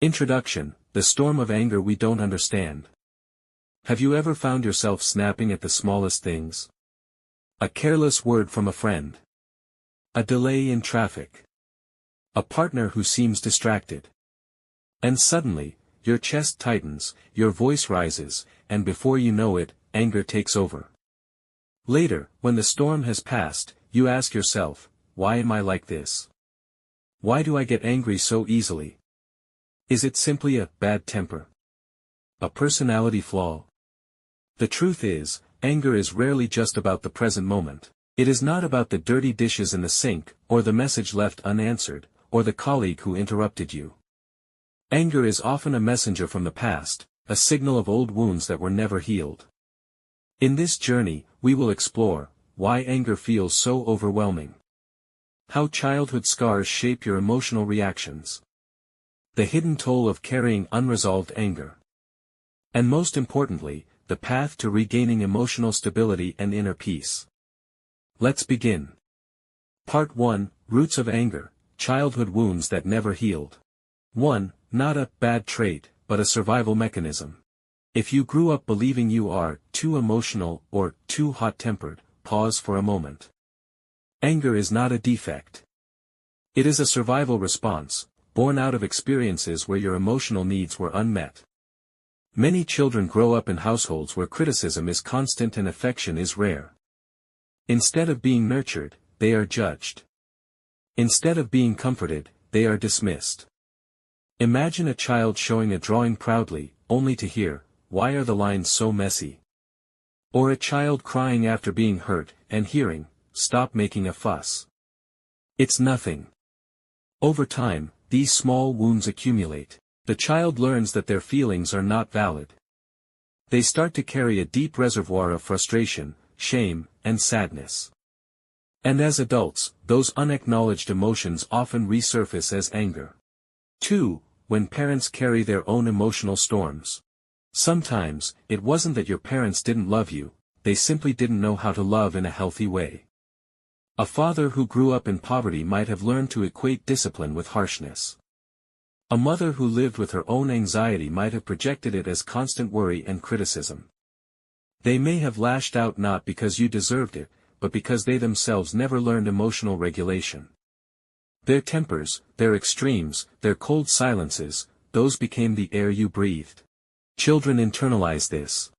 Introduction: the storm of anger we don't understand. Have you ever found yourself snapping at the smallest things? A careless word from a friend. A delay in traffic. A partner who seems distracted. And suddenly, your chest tightens, your voice rises, and before you know it, anger takes over. Later, when the storm has passed, you ask yourself, why am I like this? Why do I get angry so easily? Is it simply a bad temper? A personality flaw? The truth is, anger is rarely just about the present moment. It is not about the dirty dishes in the sink, or the message left unanswered, or the colleague who interrupted you. Anger is often a messenger from the past, a signal of old wounds that were never healed. In this journey, we will explore why anger feels so overwhelming. How childhood scars shape your emotional reactions. The hidden toll of carrying unresolved anger. And most importantly, the path to regaining emotional stability and inner peace. Let's begin. Part 1, Roots of Anger, Childhood Wounds That Never Healed. 1. Not a bad trait, but a survival mechanism. If you grew up believing you are too emotional or too hot-tempered, pause for a moment. Anger is not a defect. It is a survival response, born out of experiences where your emotional needs were unmet. Many children grow up in households where criticism is constant and affection is rare. Instead of being nurtured, they are judged. Instead of being comforted, they are dismissed. Imagine a child showing a drawing proudly, only to hear, "Why are the lines so messy?" Or a child crying after being hurt, and hearing, "Stop making a fuss. It's nothing." Over time, these small wounds accumulate. The child learns that their feelings are not valid. They start to carry a deep reservoir of frustration, shame, and sadness. And as adults, those unacknowledged emotions often resurface as anger. 2. When parents carry their own emotional storms. Sometimes, it wasn't that your parents didn't love you, they simply didn't know how to love in a healthy way. A father who grew up in poverty might have learned to equate discipline with harshness. A mother who lived with her own anxiety might have projected it as constant worry and criticism. They may have lashed out not because you deserved it, but because they themselves never learned emotional regulation. Their tempers, their extremes, their cold silences, those became the air you breathed. Children internalize this.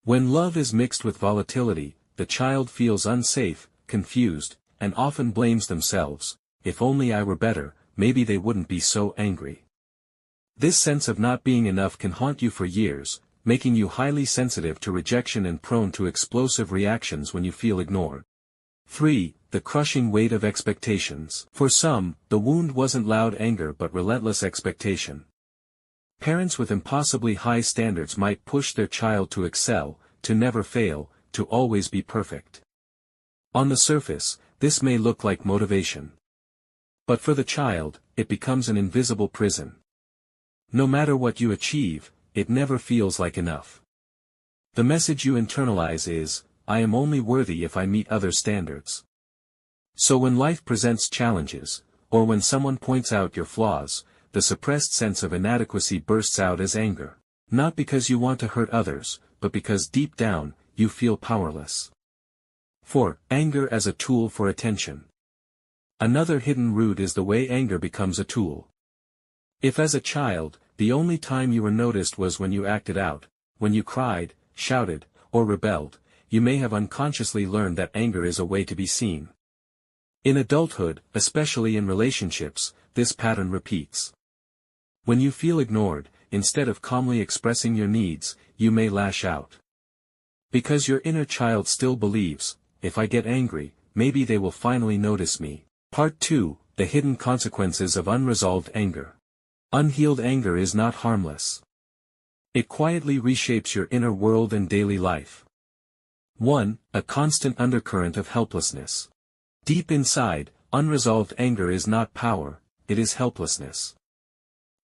When love is mixed with volatility, the child feels unsafe, confused, and often blames themselves. If only I were better, maybe they wouldn't be so angry. This sense of not being enough can haunt you for years, making you highly sensitive to rejection and prone to explosive reactions when you feel ignored. 3. The crushing weight of expectations. For some, the wound wasn't loud anger but relentless expectation. Parents with impossibly high standards might push their child to excel, to never fail, to always be perfect. On the surface, this may look like motivation. But for the child, it becomes an invisible prison. No matter what you achieve, it never feels like enough. The message you internalize is, I am only worthy if I meet other standards. So when life presents challenges, or when someone points out your flaws, the suppressed sense of inadequacy bursts out as anger. Not because you want to hurt others, but because deep down, you feel powerless. 4. Anger as a tool for attention. Another hidden root is the way anger becomes a tool. If as a child, the only time you were noticed was when you acted out, when you cried, shouted, or rebelled, you may have unconsciously learned that anger is a way to be seen. In adulthood, especially in relationships, this pattern repeats. When you feel ignored, instead of calmly expressing your needs, you may lash out. Because your inner child still believes, if I get angry, maybe they will finally notice me. Part 2, The Hidden Consequences of Unresolved Anger. Unhealed anger is not harmless. It quietly reshapes your inner world and daily life. 1. A constant undercurrent of helplessness. Deep inside, unresolved anger is not power, it is helplessness.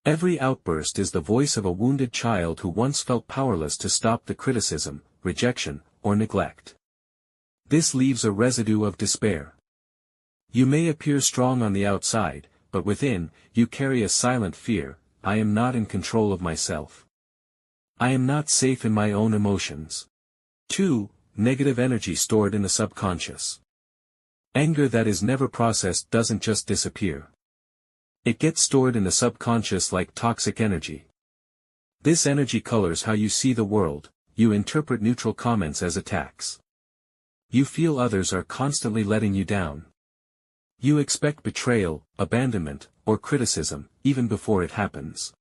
Every outburst is the voice of a wounded child who once felt powerless to stop the criticism, rejection, or neglect. This leaves a residue of despair. You may appear strong on the outside, but within, you carry a silent fear, I am not in control of myself. I am not safe in my own emotions. 2. Negative energy stored in the subconscious. Anger that is never processed doesn't just disappear. It gets stored in the subconscious like toxic energy. This energy colors how you see the world. You interpret neutral comments as attacks. You feel others are constantly letting you down. You expect betrayal, abandonment, or criticism, even before it happens.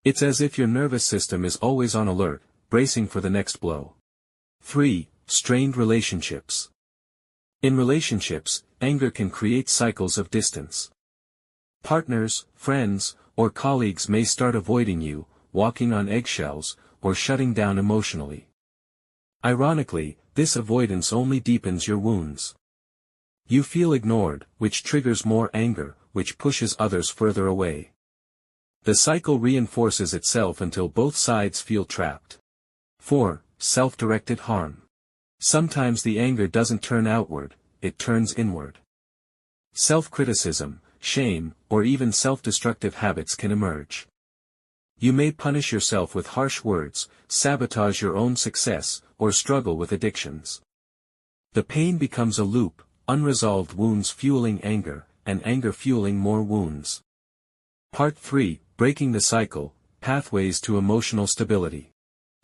It's as if your nervous system is always on alert, bracing for the next blow. 3. Strained relationships. In relationships, anger can create cycles of distance. Partners, friends, or colleagues may start avoiding you, walking on eggshells, or shutting down emotionally. Ironically, this avoidance only deepens your wounds. You feel ignored, which triggers more anger, which pushes others further away. The cycle reinforces itself until both sides feel trapped. 4. Self-directed harm. Sometimes the anger doesn't turn outward, it turns inward. Self-criticism, shame, or even self-destructive habits can emerge. You may punish yourself with harsh words, sabotage your own success, or struggle with addictions. The pain becomes a loop, unresolved wounds fueling anger, and anger fueling more wounds. Part 3, Breaking the Cycle, Pathways to Emotional Stability.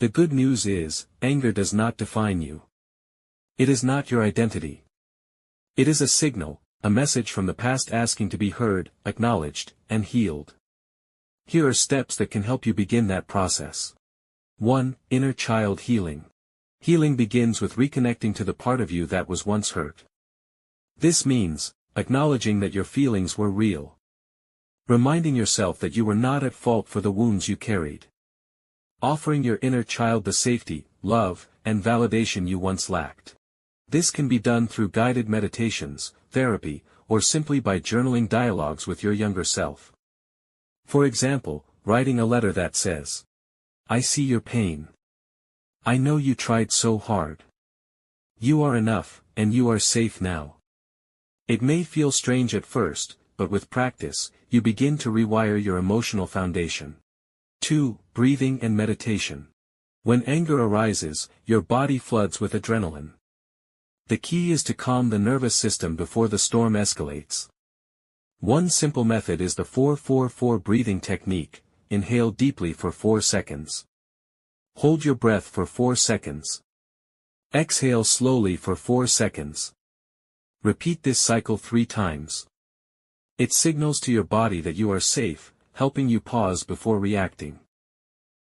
The good news is, anger does not define you. It is not your identity. It is a signal, a message from the past asking to be heard, acknowledged, and healed. Here are steps that can help you begin that process. 1. Inner child healing. Healing begins with reconnecting to the part of you that was once hurt. This means, acknowledging that your feelings were real. Reminding yourself that you were not at fault for the wounds you carried. Offering your inner child the safety, love, and validation you once lacked. This can be done through guided meditations, therapy, or simply by journaling dialogues with your younger self. For example, writing a letter that says, "I see your pain. I know you tried so hard. You are enough, and you are safe now." It may feel strange at first, but with practice, you begin to rewire your emotional foundation. 2. Breathing and meditation. When anger arises, your body floods with adrenaline. The key is to calm the nervous system before the storm escalates. One simple method is the 4-4-4 breathing technique. Inhale deeply for 4 seconds. Hold your breath for 4 seconds. Exhale slowly for 4 seconds. Repeat this cycle 3 times. It signals to your body that you are safe, helping you pause before reacting.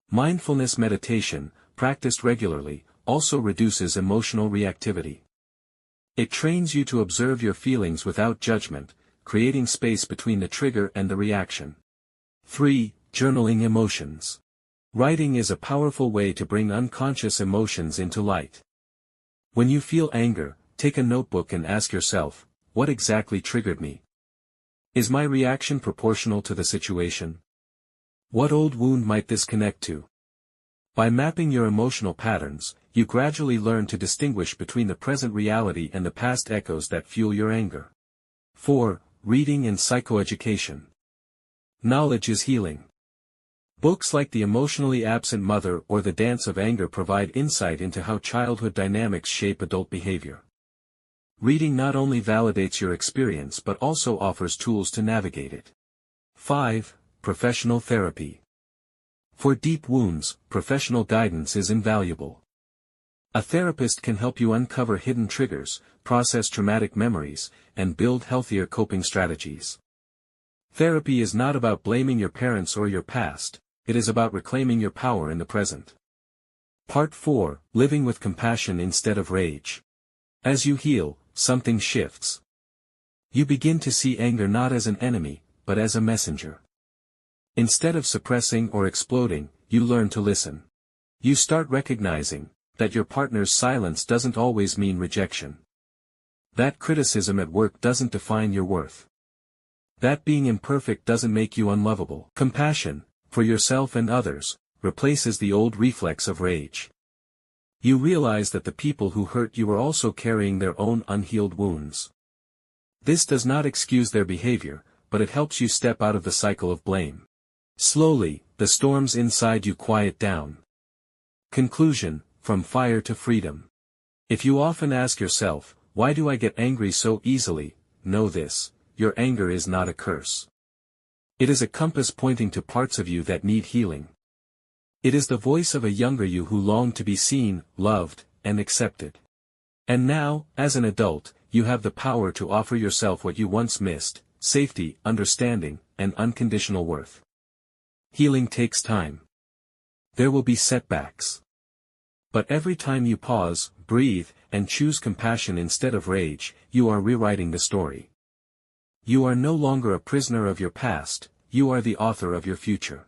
Mindfulness meditation, practiced regularly, also reduces emotional reactivity. It trains you to observe your feelings without judgment, creating space between the trigger and the reaction. 3. Journaling emotions. Writing is a powerful way to bring unconscious emotions into light. When you feel anger, take a notebook and ask yourself, what exactly triggered me? Is my reaction proportional to the situation? What old wound might this connect to? By mapping your emotional patterns, you gradually learn to distinguish between the present reality and the past echoes that fuel your anger. 4. Reading and psychoeducation. Knowledge is healing. Books like The Emotionally Absent Mother or The Dance of Anger provide insight into how childhood dynamics shape adult behavior. Reading not only validates your experience but also offers tools to navigate it. 5. Professional therapy. For deep wounds, professional guidance is invaluable. A therapist can help you uncover hidden triggers, process traumatic memories, and build healthier coping strategies. Therapy is not about blaming your parents or your past, it is about reclaiming your power in the present. Part 4. Living with compassion instead of rage. As you heal, something shifts. You begin to see anger not as an enemy, but as a messenger. Instead of suppressing or exploding, you learn to listen. You start recognizing that your partner's silence doesn't always mean rejection. That criticism at work doesn't define your worth. That being imperfect doesn't make you unlovable. Compassion, for yourself and others, replaces the old reflex of rage. You realize that the people who hurt you are also carrying their own unhealed wounds. This does not excuse their behavior, but it helps you step out of the cycle of blame. Slowly, the storms inside you quiet down. Conclusion, from fire to freedom. If you often ask yourself, why do I get angry so easily, know this, your anger is not a curse. It is a compass pointing to parts of you that need healing. It is the voice of a younger you who longed to be seen, loved, and accepted. And now, as an adult, you have the power to offer yourself what you once missed: safety, understanding, and unconditional worth. Healing takes time. There will be setbacks. But every time you pause, breathe, and choose compassion instead of rage, you are rewriting the story. You are no longer a prisoner of your past, you are the author of your future.